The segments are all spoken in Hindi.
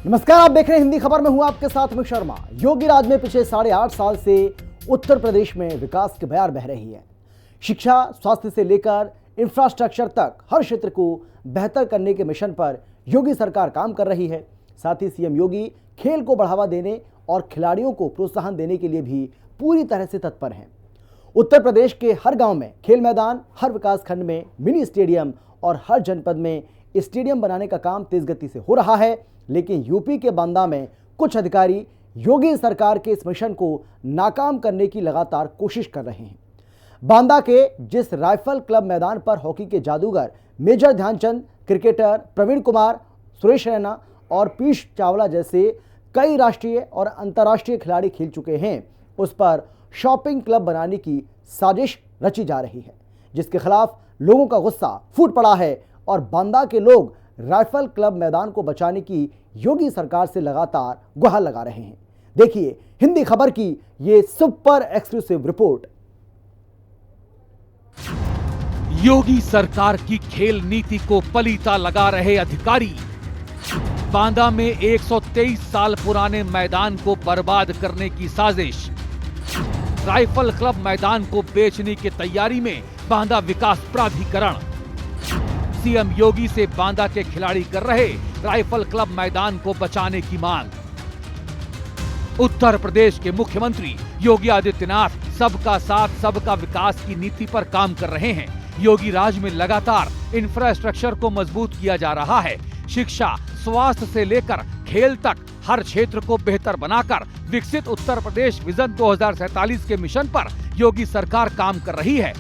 नमस्कार, आप देख रहे हैं हिंदी खबर में हूं आपके साथ अमित शर्मा। योगी राज में पिछले 8.5 साल से उत्तर प्रदेश में विकास की बयार बह रही है। शिक्षा, स्वास्थ्य से लेकर इंफ्रास्ट्रक्चर तक हर क्षेत्र को बेहतर करने के मिशन पर योगी सरकार काम कर रही है। साथ ही सीएम योगी खेल को बढ़ावा देने और खिलाड़ियों को प्रोत्साहन देने के लिए भी पूरी तरह से तत्पर हैं। उत्तर प्रदेश के हर गांव में खेल मैदान, हर विकास खंड में मिनी स्टेडियम और हर जनपद में स्टेडियम बनाने का काम तेज गति से हो रहा है। लेकिन यूपी के बांदा में कुछ अधिकारी योगी सरकार के इस मिशन को नाकाम करने की लगातार कोशिश कर रहे हैं। बांदा के जिस राइफल क्लब मैदान पर हॉकी के जादूगर मेजर ध्यानचंद, क्रिकेटर प्रवीण कुमार, सुरेश रैना और पीयूष चावला जैसे कई राष्ट्रीय और अंतर्राष्ट्रीय खिलाड़ी खेल चुके हैं, उस पर शॉपिंग क्लब बनाने की साजिश रची जा रही है, जिसके खिलाफ लोगों का गुस्सा फूट पड़ा है और बांदा के लोग राइफल क्लब मैदान को बचाने की योगी सरकार से लगातार गुहार लगा रहे हैं। देखिए हिंदी खबर की ये सुपर एक्सक्लूसिव रिपोर्ट। योगी सरकार की खेल नीति को पलीता लगा रहे अधिकारी बांदा में 123 साल पुराने मैदान को बर्बाद करने की साजिश। राइफल क्लब मैदान को बेचने की तैयारी में बांदा विकास प्राधिकरण। सीएम योगी से बांदा के खिलाड़ी कर रहे राइफल क्लब मैदान को बचाने की मांग। उत्तर प्रदेश के मुख्यमंत्री योगी आदित्यनाथ सबका साथ सबका विकास की नीति पर काम कर रहे हैं। योगी राज में लगातार इंफ्रास्ट्रक्चर को मजबूत किया जा रहा है। शिक्षा, स्वास्थ्य से लेकर खेल तक हर क्षेत्र को बेहतर बनाकर विकसित उत्तर प्रदेश विजन 2047 के मिशन पर योगी सरकार काम कर रही है।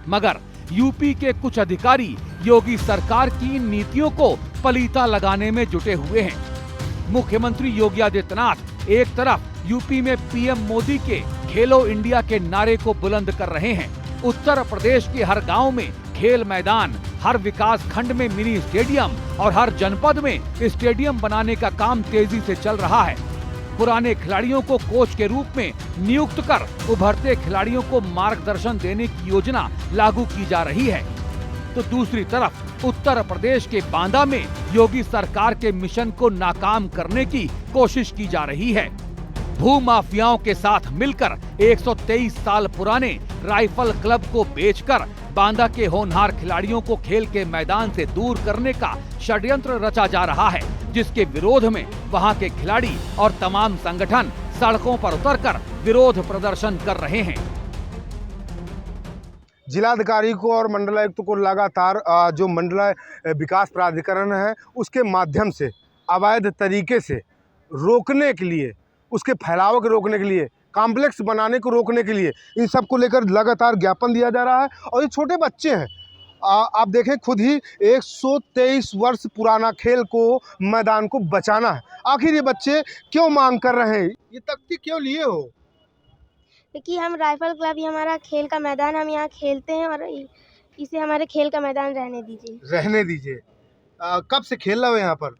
मगर यूपी के कुछ अधिकारी योगी सरकार की नीतियों को पलीता लगाने में जुटे हुए हैं। मुख्यमंत्री योगी आदित्यनाथ एक तरफ यूपी में पीएम मोदी के खेलो इंडिया के नारे को बुलंद कर रहे हैं। उत्तर प्रदेश के हर गांव में खेल मैदान, हर विकास खंड में मिनी स्टेडियम और हर जनपद में स्टेडियम बनाने का काम तेजी से चल रहा है। पुराने खिलाड़ियों को कोच के रूप में नियुक्त कर उभरते खिलाड़ियों को मार्गदर्शन देने की योजना लागू की जा रही है। तो दूसरी तरफ उत्तर प्रदेश के बांदा में योगी सरकार के मिशन को नाकाम करने की कोशिश की जा रही है। भूमाफियाओं के साथ मिलकर 123 साल पुराने राइफल क्लब को बेचकर बांदा के होनहार खिलाड़ियों को खेल के मैदान से दूर करने का षड्यंत्र रचा जा रहा है, जिसके विरोध में वहां के खिलाड़ी और तमाम संगठन सड़कों पर उतरकर विरोध प्रदर्शन कर रहे हैं। जिलाधिकारी को और मंडलायुक्त को लगातार जो मंडल विकास प्राधिकरण है उसके माध्यम से अवैध तरीके से रोकने के लिए, उसके फैलाव को रोकने के लिए, कॉम्प्लेक्स बनाने को रोकने के लिए इन सब को लेकर लगातार ज्ञापन दिया जा रहा है। और ये छोटे बच्चे हैं, आप देखें खुद ही 123 वर्ष पुराना खेल को मैदान को बचाना है। आखिर ये बच्चे क्यों मांग कर रहे हैं, ये तख्ती क्यों लिए हो? कि हम राइफल क्लब, ये हमारा खेल का मैदान, हम यहाँ खेलते हैं और इसे हमारे खेल का मैदान रहने दीजिए। रहने दीजिए। कब से खेल रहे हो यहाँ पर?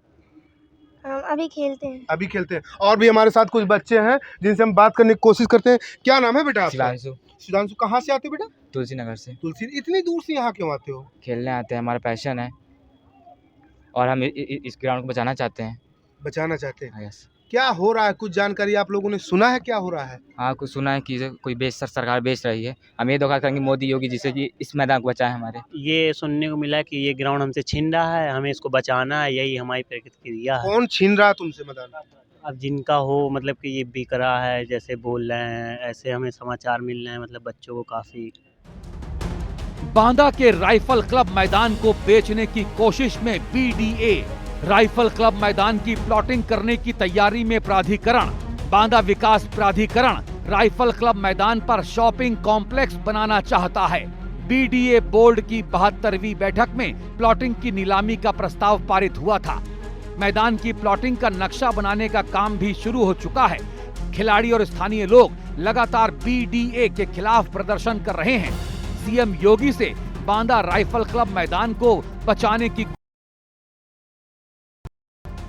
हम अभी खेलते हैं। अभी खेलते हैं। और भी हमारे साथ कुछ बच्चे हैं जिनसे हम बात करने की कोशिश करते हैं। क्या नाम है बेटा आपका? शिवांशु। शिवांशु, कहाँ से आते हो बेटा? तुलसी नगर से। तुलसी, इतनी दूर से यहाँ क्यों आते हो? खेलने आते हैं, हमारा पैशन है और हम इस ग्राउंड को बचाना चाहते हैं। बचाना चाहते हैं। यस। क्या हो रहा है, कुछ जानकारी आप लोगों ने सुना है? क्या हो रहा है? हाँ, कुछ सुना है कि कोई सरकार बेच रही है। हम ये धोखा करेंगे मोदी योगी जिससे कि इस मैदान को बचाए हमारे। ये सुनने को मिला कि ये ग्राउंड हमसे छीन रहा है, हमें इसको बचाना है, यही हमारी प्रतिक्रिया है। कौन छीन रहा है तुमसे मैदान? अब जिनका हो, मतलब कि ये बिक रहा है जैसे बोल रहे हैं, ऐसे हमें समाचार मिल रहे हैं, मतलब बच्चों को काफी। बांदा के राइफल क्लब मैदान को बेचने की कोशिश में बीडीए, राइफल क्लब मैदान की प्लॉटिंग करने की तैयारी में प्राधिकरण। बांदा विकास प्राधिकरण राइफल क्लब मैदान पर शॉपिंग कॉम्प्लेक्स बनाना चाहता है। बीडीए बोर्ड की 72वीं बैठक में प्लॉटिंग की नीलामी का प्रस्ताव पारित हुआ था। मैदान की प्लॉटिंग का नक्शा बनाने का काम भी शुरू हो चुका है। खिलाड़ी और स्थानीय लोग लगातार बीडीए के खिलाफ प्रदर्शन कर रहे हैं। सीएम योगी से बांदा राइफल क्लब मैदान को बचाने की।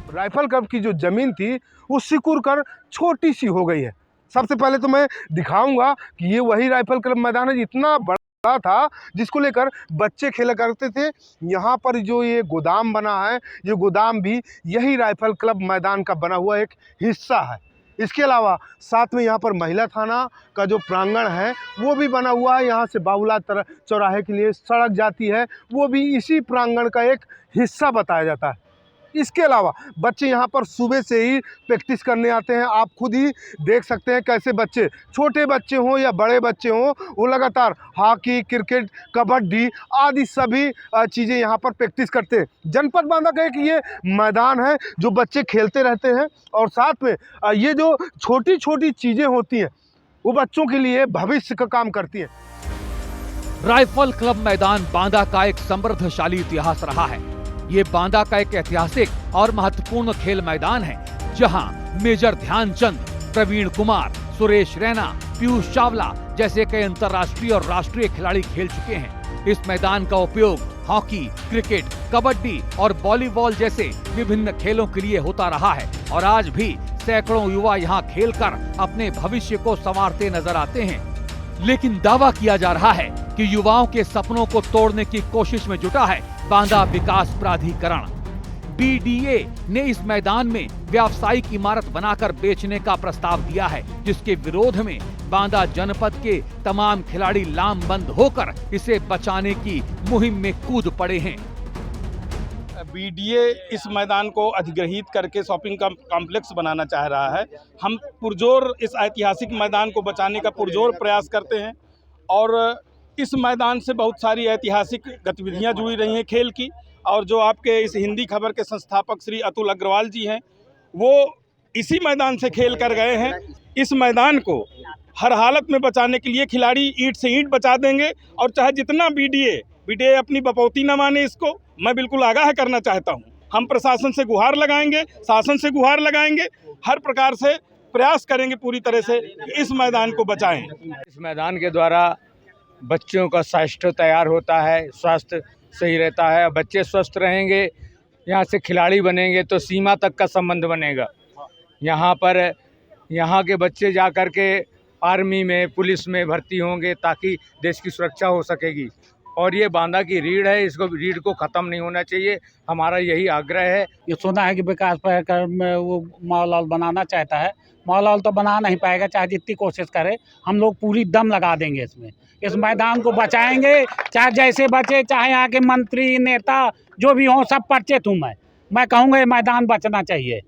राइफल क्लब की जो जमीन थी वो सिकुड़ कर छोटी सी हो गई है। सबसे पहले तो मैं दिखाऊंगा कि ये वही राइफल क्लब मैदान है। इतना बड़ा था जिसको लेकर बच्चे खेला करते थे। यहाँ पर जो ये गोदाम बना है, ये गोदाम भी यही राइफल क्लब मैदान का बना हुआ एक हिस्सा है। इसके अलावा साथ में यहाँ पर महिला थाना का जो प्रांगण है वो भी बना हुआ है। यहाँ से बाबूलाल चौराहे के लिए सड़क जाती है, वो भी इसी प्रांगण का एक हिस्सा बताया जाता है। इसके अलावा बच्चे यहाँ पर सुबह से ही प्रैक्टिस करने आते हैं। आप खुद ही देख सकते हैं कैसे बच्चे, छोटे बच्चे हों या बड़े बच्चे हों, वो लगातार हॉकी, क्रिकेट, कबड्डी आदि सभी चीज़ें यहाँ पर प्रैक्टिस करते हैं। जनपद बांदा का एक ये मैदान है जो बच्चे खेलते रहते हैं और साथ में ये जो छोटी छोटी चीज़ें होती हैं वो बच्चों के लिए भविष्य का काम करती हैं। राइफल क्लब मैदान बांदा का एक समृद्धशाली इतिहास रहा है। ये बांदा का एक ऐतिहासिक और महत्वपूर्ण खेल मैदान है जहां मेजर ध्यानचंद, प्रवीण कुमार, सुरेश रैना, पीयूष चावला जैसे कई अंतर्राष्ट्रीय और राष्ट्रीय खिलाड़ी खेल चुके हैं। इस मैदान का उपयोग हॉकी, क्रिकेट, कबड्डी और वॉलीबॉल जैसे विभिन्न खेलों के लिए होता रहा है और आज भी सैकड़ों युवा यहाँ खेलकर अपने भविष्य को संवारते नजर आते हैं। लेकिन दावा किया जा रहा है कि युवाओं के सपनों को तोड़ने की कोशिश में जुटा है बांदा विकास प्राधिकरण। बीडीए ने इस मैदान में व्यावसायिक इमारत बनाकर बेचने का प्रस्ताव दिया है, जिसके विरोध में बांदा जनपद के तमाम खिलाड़ी लामबंद होकर इसे बचाने की मुहिम में कूद पड़े हैं। बीडीए इस मैदान को अधिग्रहित करके शॉपिंग कॉम्प्लेक्स बनाना चाह रहा है। हम पुरजोर इस ऐतिहासिक मैदान को बचाने का पुरजोर प्रयास करते हैं और इस मैदान से बहुत सारी ऐतिहासिक गतिविधियां जुड़ी रही हैं खेल की। और जो आपके इस हिंदी खबर के संस्थापक श्री अतुल अग्रवाल जी हैं, वो इसी मैदान से खेल कर गए हैं। इस मैदान को हर हालत में बचाने के लिए खिलाड़ी ईंट से ईंट बचा देंगे और चाहे जितना बीडीए अपनी बपौती न माने, इसको मैं बिल्कुल आगाह करना चाहता हूं। हम प्रशासन से गुहार लगाएंगे, शासन से गुहार लगाएंगे, हर प्रकार से प्रयास करेंगे पूरी तरह से इस मैदान को बचाएं। इस मैदान के द्वारा बच्चों का स्वास्थ्य तैयार होता है, स्वास्थ्य सही रहता है। बच्चे स्वस्थ रहेंगे, यहाँ से खिलाड़ी बनेंगे तो सीमा तक का संबंध बनेगा। यहाँ पर यहाँ के बच्चे जा कर के आर्मी में, पुलिस में भर्ती होंगे ताकि देश की सुरक्षा हो सकेगी। और ये बांदा की रीढ़ है, इसको रीढ़ को ख़त्म नहीं होना चाहिए, हमारा यही आग्रह है। ये सुना है कि विकास प्राधिकरण में वो मॉल बनाना चाहता है। मॉल तो बना नहीं पाएगा, चाहे जितनी कोशिश करे। हम लोग पूरी दम लगा देंगे इसमें, इस मैदान को बचाएंगे, चाहे जैसे बचे, चाहे यहाँ के मंत्री नेता जो भी हों, सब परिचित हूँ मैं कहूँगा ये मैदान बचना चाहिए।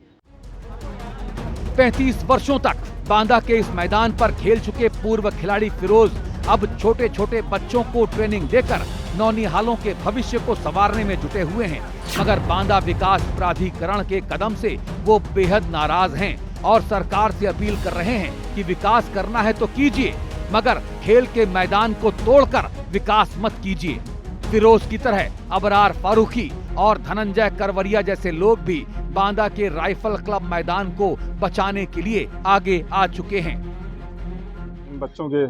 35 वर्षों तक बांदा के इस मैदान पर खेल चुके पूर्व खिलाड़ी फिरोज अब छोटे छोटे बच्चों को ट्रेनिंग देकर नौनिहालों के भविष्य को संवारने में जुटे हुए हैं। मगर बांदा विकास प्राधिकरण के कदम से वो बेहद नाराज हैं और सरकार से अपील कर रहे हैं कि विकास करना है तो कीजिए, मगर खेल के मैदान को तोड़कर विकास मत कीजिए। फिरोज की तरह अबरार फारूकी और धनंजय करवरिया जैसे लोग भी बांदा के राइफल क्लब मैदान को बचाने के लिए आगे आ चुके हैं। बच्चों के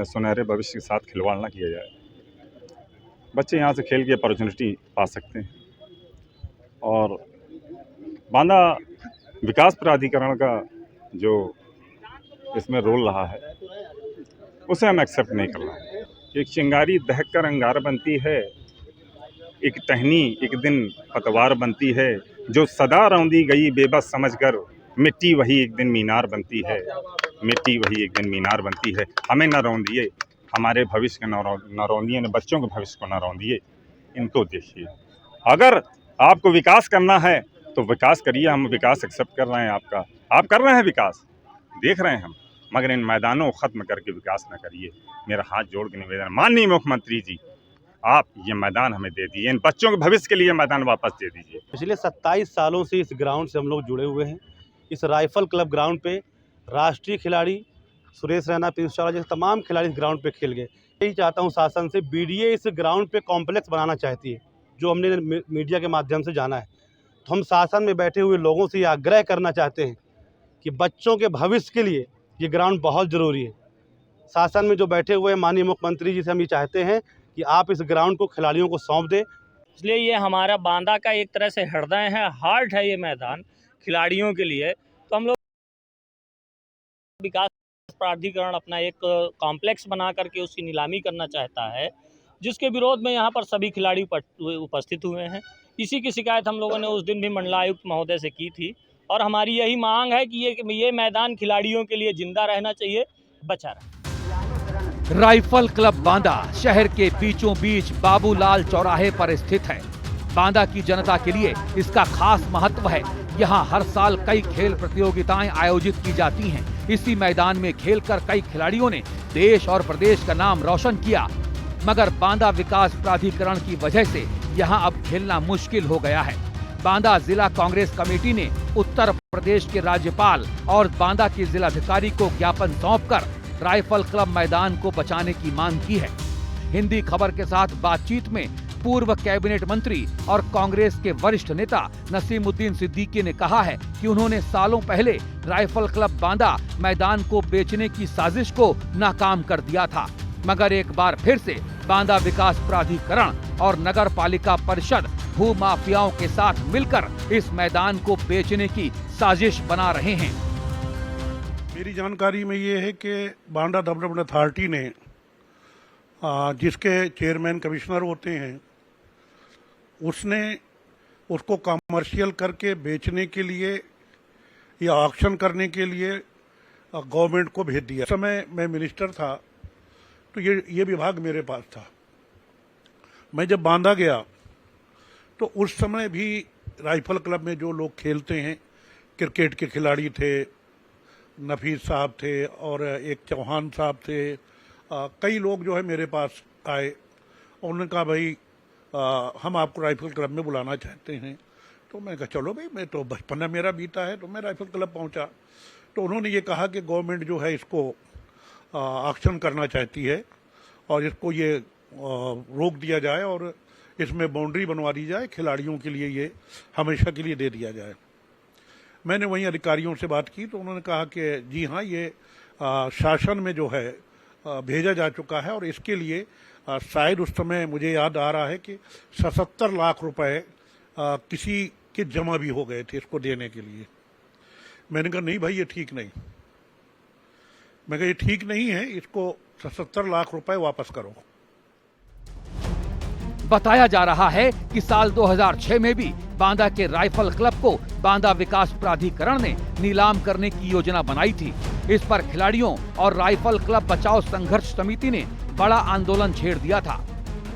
सुनहरे भविष्य के साथ खिलवाड़ ना किया जाए। बच्चे यहाँ से खेल की अपॉर्चुनिटी पा सकते हैं और बांदा विकास प्राधिकरण का जो इसमें रोल रहा है उसे हम एक्सेप्ट नहीं कर रहे हैं। एक चिंगारी दहक कर अंगार बनती है, एक टहनी एक दिन पतवार बनती है, जो सदा रौंदी गई बेबस समझकर मिट्टी वही एक दिन मीनार बनती है, मिट्टी वही एक दिन मीनार बनती है। हमें न रौंदिए, हमारे भविष्य को न रौंदिए, न बच्चों के भविष्य को न रौंदिए, इनको देखिए। अगर आपको विकास करना है तो विकास करिए, हम विकास एक्सेप्ट कर रहे हैं आपका, आप कर रहे हैं विकास, देख रहे हैं हम, मगर इन मैदानों को ख़त्म करके विकास न करिए। मेरा हाथ जोड़ के निवेदन, माननीय मुख्यमंत्री जी, आप ये मैदान हमें दे दीजिए, इन बच्चों के भविष्य के लिए मैदान वापस दे दीजिए। पिछले 27 सालों से इस ग्राउंड से हम लोग जुड़े हुए हैं। इस राइफल क्लब ग्राउंड पे राष्ट्रीय खिलाड़ी सुरेश रैना, पीयूष चावला जैसे तमाम खिलाड़ी इस ग्राउंड पे खेल गए। यही चाहता हूँ शासन से, बीडीए इस ग्राउंड पे कॉम्प्लेक्स बनाना चाहती है, जो हमने मीडिया के माध्यम से जाना है। तो हम शासन में बैठे हुए लोगों से ये आग्रह करना चाहते हैं कि बच्चों के भविष्य के लिए ये ग्राउंड बहुत ज़रूरी है। शासन में जो बैठे हुए हैं माननीय मुख्यमंत्री जी से हम ये चाहते हैं कि आप इस ग्राउंड को खिलाड़ियों को सौंप दें। इसलिए ये हमारा बांदा का एक तरह से हृदय है, हार्ट है ये मैदान खिलाड़ियों के लिए। तो हम लोग विकास प्राधिकरण अपना एक कॉम्प्लेक्स बना करके उसकी नीलामी करना चाहता है, जिसके विरोध में यहाँ पर सभी खिलाड़ी उपस्थित हुए हैं। इसी की शिकायत हम लोगों ने उस दिन भी मंडलायुक्त महोदय से की थी और हमारी यही मांग है कि ये मैदान खिलाड़ियों के लिए जिंदा रहना चाहिए, बचा रहे। राइफल क्लब बांदा शहर के बीचों बीच बाबूलाल चौराहे पर स्थित है। बांदा की जनता के लिए इसका खास महत्व है। यहाँ हर साल कई खेल प्रतियोगिताएं आयोजित की जाती हैं। इसी मैदान में खेलकर कई खिलाड़ियों ने देश और प्रदेश का नाम रोशन किया, मगर बांदा विकास प्राधिकरण की वजह से यहाँ अब खेलना मुश्किल हो गया है। बांदा जिला कांग्रेस कमेटी ने उत्तर प्रदेश के राज्यपाल और बांदा के जिलाधिकारी को ज्ञापन सौंपकर राइफल क्लब मैदान को बचाने की मांग की है। हिंदी खबर के साथ बातचीत में पूर्व कैबिनेट मंत्री और कांग्रेस के वरिष्ठ नेता नसीमुद्दीन सिद्दीकी ने कहा है कि उन्होंने सालों पहले राइफल क्लब बांदा मैदान को बेचने की साजिश को नाकाम कर दिया था, मगर एक बार फिर से बांदा विकास प्राधिकरण और नगर पालिका परिषद भू माफियाओं के साथ मिलकर इस मैदान को बेचने की साजिश बना रहे हैं। मेरी जानकारी में ये है कि बांदा डेवलपमेंट अथॉरिटी ने जिसके चेयरमैन कमिश्नर होते हैं उसने उसको कमर्शियल करके बेचने के लिए या ऑक्शन करने के लिए गवर्नमेंट को भेज दिया। उस समय मैं मिनिस्टर था तो ये विभाग मेरे पास था। मैं जब बांदा गया तो उस समय भी राइफल क्लब में जो लोग खेलते हैं, क्रिकेट के खिलाड़ी थे, नफीस साहब थे और एक चौहान साहब थे, कई लोग जो है मेरे पास आए। उन्होंने कहा भाई हम आपको राइफल क्लब में बुलाना चाहते हैं। तो मैं कहा चलो भाई, मैं तो बचपन मेरा बीता है, तो मैं राइफल क्लब पहुंचा। तो उन्होंने ये कहा कि गवर्नमेंट जो है इसको ऑक्शन करना चाहती है और इसको ये रोक दिया जाए और इसमें बाउंड्री बनवा दी जाए, खिलाड़ियों के लिए ये हमेशा के लिए दे दिया जाए। मैंने वहीं अधिकारियों से बात की तो उन्होंने कहा कि जी हाँ, ये शासन में जो है भेजा जा चुका है और इसके लिए शायद उस समय मुझे याद आ रहा है कि 77 लाख रुपए किसी के जमा भी हो गए थे इसको देने के लिए। मैंने कहा नहीं भाई, ये ठीक नहीं। मैं कहा ये ठीक नहीं है, इसको 77 लाख रुपए वापस करो। बताया जा रहा है कि साल 2006 में भी बांदा के राइफल क्लब को बांदा विकास प्राधिकरण ने नीलाम करने की योजना बनाई थी। इस पर खिलाड़ियों और राइफल क्लब बचाओ संघर्ष समिति ने बड़ा आंदोलन छेड़ दिया था।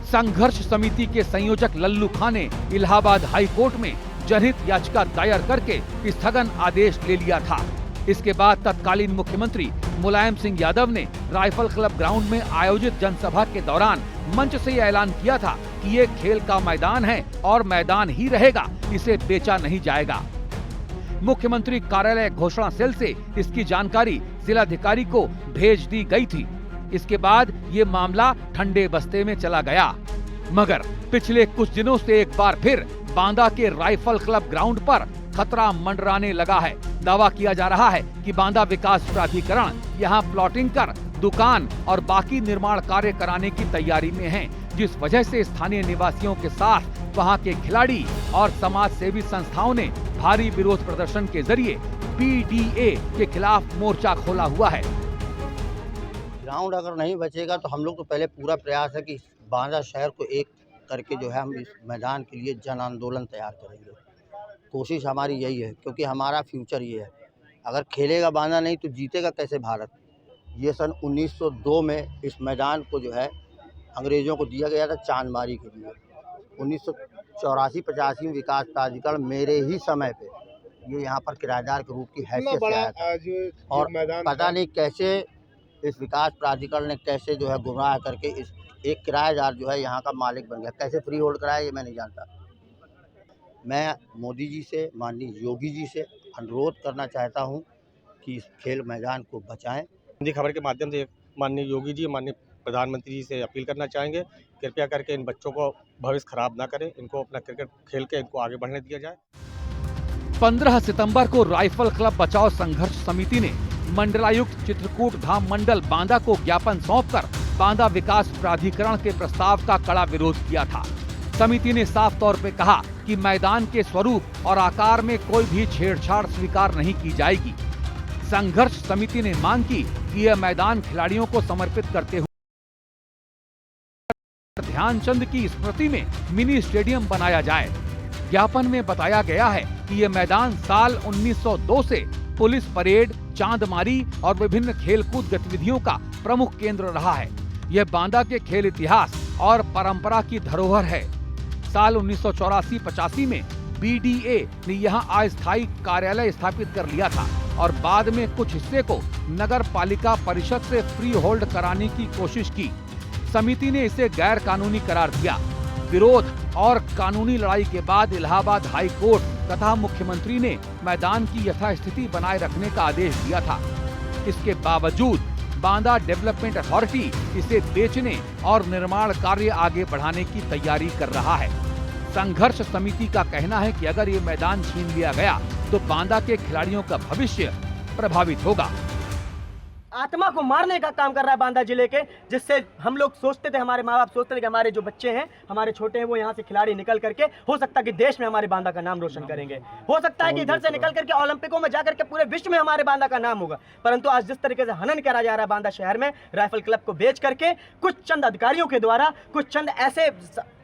संघर्ष समिति के संयोजक लल्लू खान ने इलाहाबाद हाई कोर्ट में जनहित याचिका दायर करके स्थगन आदेश ले लिया था। इसके बाद तत्कालीन मुख्यमंत्री मुलायम सिंह यादव ने राइफल क्लब ग्राउंड में आयोजित जनसभा के दौरान मंच से ऐलान किया था कि ये खेल का मैदान है और मैदान ही रहेगा, इसे बेचा नहीं जाएगा। मुख्यमंत्री कार्यालय घोषणा सेल से इसकी जानकारी जिलाधिकारी को भेज दी गई थी। इसके बाद ये मामला ठंडे बस्ते में चला गया, मगर पिछले कुछ दिनों से एक बार फिर बांदा के राइफल क्लब ग्राउंड पर खतरा मंडराने लगा है। दावा किया जा रहा है कि बांदा विकास प्राधिकरण यहां प्लॉटिंग कर दुकान और बाकी निर्माण कार्य कराने की तैयारी में है, जिस वजह से स्थानीय निवासियों के साथ वहां के खिलाड़ी और समाज सेवी संस्थाओं ने भारी विरोध प्रदर्शन के जरिए बीडीए के खिलाफ मोर्चा खोला हुआ है। ग्राउंड अगर नहीं बचेगा तो हम लोग तो पहले पूरा प्रयास है कि बांदा शहर को एक करके जो है हम इस मैदान के लिए जन आंदोलन तैयार करेंगे। कोशिश हमारी यही है, क्योंकि हमारा फ्यूचर ये है। अगर खेलेगा बांदा नहीं तो जीतेगा कैसे भारत। ये सन 1902 में इस मैदान को जो है अंग्रेज़ों को दिया गया था चांदमारी के लिए। 1984-85 में विकास प्राधिकरण मेरे ही समय पे ये यहाँ पर किराएदार के रूप की हैसियत से आया था और पता नहीं कैसे इस विकास प्राधिकरण ने कैसे जो है गुमराह करके इस एक किराएदार जो है यहाँ का मालिक बन गया। कैसे फ्री होल्ड कराया ये मैं नहीं जानता। मैं मोदी जी से, माननीय योगी जी से अनुरोध करना चाहता हूँ कि इस खेल मैदान को बचाएं। हिंदी खबर के माध्यम से माननीय योगी जी, माननीय प्रधानमंत्री जी से अपील करना चाहेंगे, कृपया करके इन बच्चों को भविष्य खराब ना करें, इनको अपना क्रिकेट खेल के इनको आगे बढ़ने दिया जाए। 15 सितंबर को राइफल क्लब बचाओ संघर्ष समिति ने मंडलायुक्त चित्रकूट धाम मंडल बांदा को ज्ञापन सौंपकर बांदा विकास प्राधिकरण के प्रस्ताव का कड़ा विरोध किया था। समिति ने साफ तौर पे कहा कि मैदान के स्वरूप और आकार में कोई भी छेड़छाड़ स्वीकार नहीं की जाएगी। संघर्ष समिति ने मांग की कि यह मैदान खिलाड़ियों को समर्पित करते हुए ध्यानचंद की स्मृति में मिनी स्टेडियम बनाया जाए। ज्ञापन में बताया गया है कि यह मैदान साल 1902 से पुलिस परेड, चांदमारी और विभिन्न खेलकूद गतिविधियों का प्रमुख केंद्र रहा है। यह बांदा के खेल इतिहास और परंपरा की धरोहर है। साल 1984-85 में बीडीए ने यहां अस्थायी कार्यालय स्थापित कर लिया था और बाद में कुछ हिस्से को नगर पालिका परिषद से फ्री होल्ड कराने की कोशिश की। समिति ने इसे गैर कानूनी करार दिया। विरोध और कानूनी लड़ाई के बाद इलाहाबाद हाई कोर्ट तथा मुख्यमंत्री ने मैदान की यथास्थिति बनाए रखने का आदेश दिया था। इसके बावजूद बांदा डेवलपमेंट अथॉरिटी इसे बेचने और निर्माण कार्य आगे बढ़ाने की तैयारी कर रहा है। संघर्ष समिति का कहना है कि अगर ये मैदान छीन लिया गया तो बांदा के खिलाड़ियों का भविष्य प्रभावित होगा। आत्मा को मारने का काम कर रहा है बांदा जिले के, जिससे हम लोग सोचते थे, हमारे माँ बाप सोचते थे कि हमारे जो बच्चे हैं, हमारे छोटे हैं, वो यहाँ से खिलाड़ी निकल करके हो सकता है कि देश में हमारे बांदा का नाम रोशन करेंगे, हो सकता है कि इधर से निकल करके ओलंपिकों में जाकर के पूरे विश्व में हमारे बांदा का नाम होगा। परंतु आज जिस तरीके से हनन करा जा रहा है बांदा शहर में राइफल क्लब को बेच करके कुछ चंद अधिकारियों के द्वारा, कुछ चंद ऐसे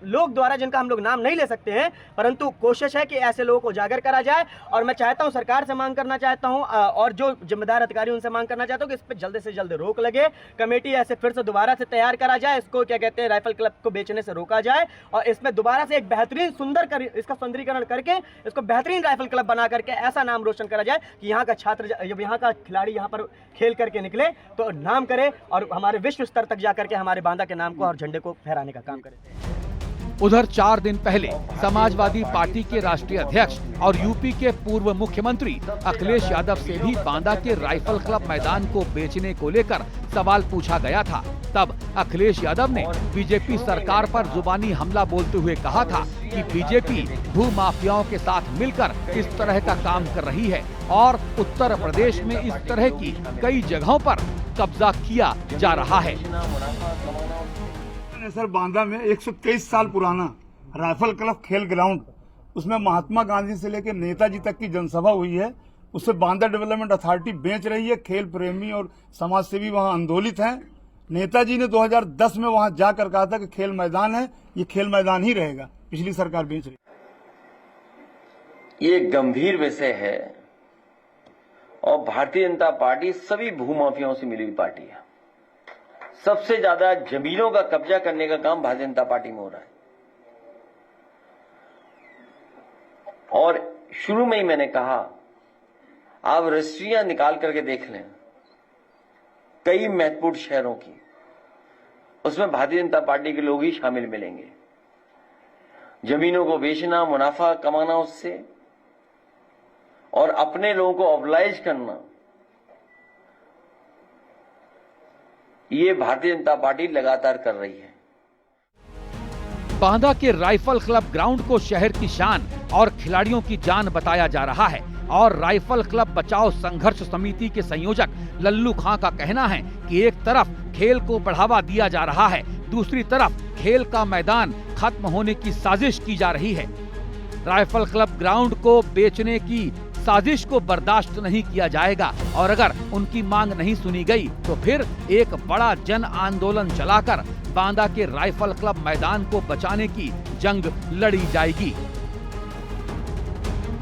लोग द्वारा जिनका हम लोग नाम नहीं ले सकते हैं, परंतु कोशिश है कि ऐसे लोगों को उजागर करा जाए। और मैं चाहता हूं, सरकार से मांग करना चाहता हूं और जो जिम्मेदार अधिकारी उनसे मांग करना चाहता हूं कि इस पर जल्द से जल्द रोक लगे। कमेटी ऐसे फिर से दोबारा से तैयार करा जाए, इसको क्या कहते हैं राइफल क्लब को बेचने से रोका जाए और इसमें दोबारा से एक बेहतरीन इसका सुंदरीकरण करके इसको बेहतरीन राइफल क्लब बना करके ऐसा नाम रोशन करा जाए कि यहाँ का छात्र, जब यहाँ का खिलाड़ी यहाँ पर खेल करके निकले तो नाम करे और हमारे विश्व स्तर तक जाकर के हमारे बांदा के नाम को और झंडे को फहराने का काम करे। उधर 4 दिन पहले समाजवादी पार्टी के राष्ट्रीय अध्यक्ष और यूपी के पूर्व मुख्यमंत्री अखिलेश यादव से भी बांदा के राइफल क्लब मैदान को बेचने को लेकर सवाल पूछा गया था। तब अखिलेश यादव ने बीजेपी सरकार पर जुबानी हमला बोलते हुए कहा था कि बीजेपी भू माफियाओं के साथ मिलकर इस तरह का काम कर रही है और उत्तर प्रदेश में इस तरह की कई जगहों पर कब्जा किया जा रहा है। सर, बांदा में 123 साल पुराना राइफल क्लब खेल ग्राउंड, उसमें महात्मा गांधी से लेकर नेताजी तक की जनसभा हुई है, उससे बांदा डेवलपमेंट अथॉरिटी बेच रही है। खेल प्रेमी और समाज सेवी वहां आंदोलित हैं। नेताजी ने 2010 में वहां जाकर कहा था कि खेल मैदान है, ये खेल मैदान ही रहेगा। पिछली सरकार बेच रही। ये गंभीर विषय है और भारतीय जनता पार्टी सभी भूमाफियाओं से मिली हुई पार्टी है। सबसे ज्यादा जमीनों का कब्जा करने का काम भारतीय जनता पार्टी में हो रहा है। और शुरू में ही मैंने कहा, आप रजिस्ट्रियां निकाल करके देख लें कई महत्वपूर्ण शहरों की, उसमें भारतीय जनता पार्टी के लोग ही शामिल मिलेंगे। जमीनों को बेचना, मुनाफा कमाना उससे और अपने लोगों को ऑब्लाइज करना, ये भारतीय जनता पार्टी लगातार कर रही है। बांदा के राइफल क्लब ग्राउंड को शहर की शान और खिलाड़ियों की जान बताया जा रहा है और राइफल क्लब बचाओ संघर्ष समिति के संयोजक लल्लू खां का कहना है कि एक तरफ खेल को बढ़ावा दिया जा रहा है, दूसरी तरफ खेल का मैदान खत्म होने की साजिश की जा रही है। राइफल क्लब ग्राउंड को बेचने की साजिश को बर्दाश्त नहीं किया जाएगा और अगर उनकी मांग नहीं सुनी गई तो फिर एक बड़ा जन आंदोलन चलाकर बांदा के राइफल क्लब मैदान को बचाने की जंग लड़ी जाएगी।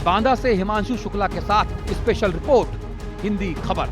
बांदा से हिमांशु शुक्ला के साथ स्पेशल रिपोर्ट, हिंदी खबर।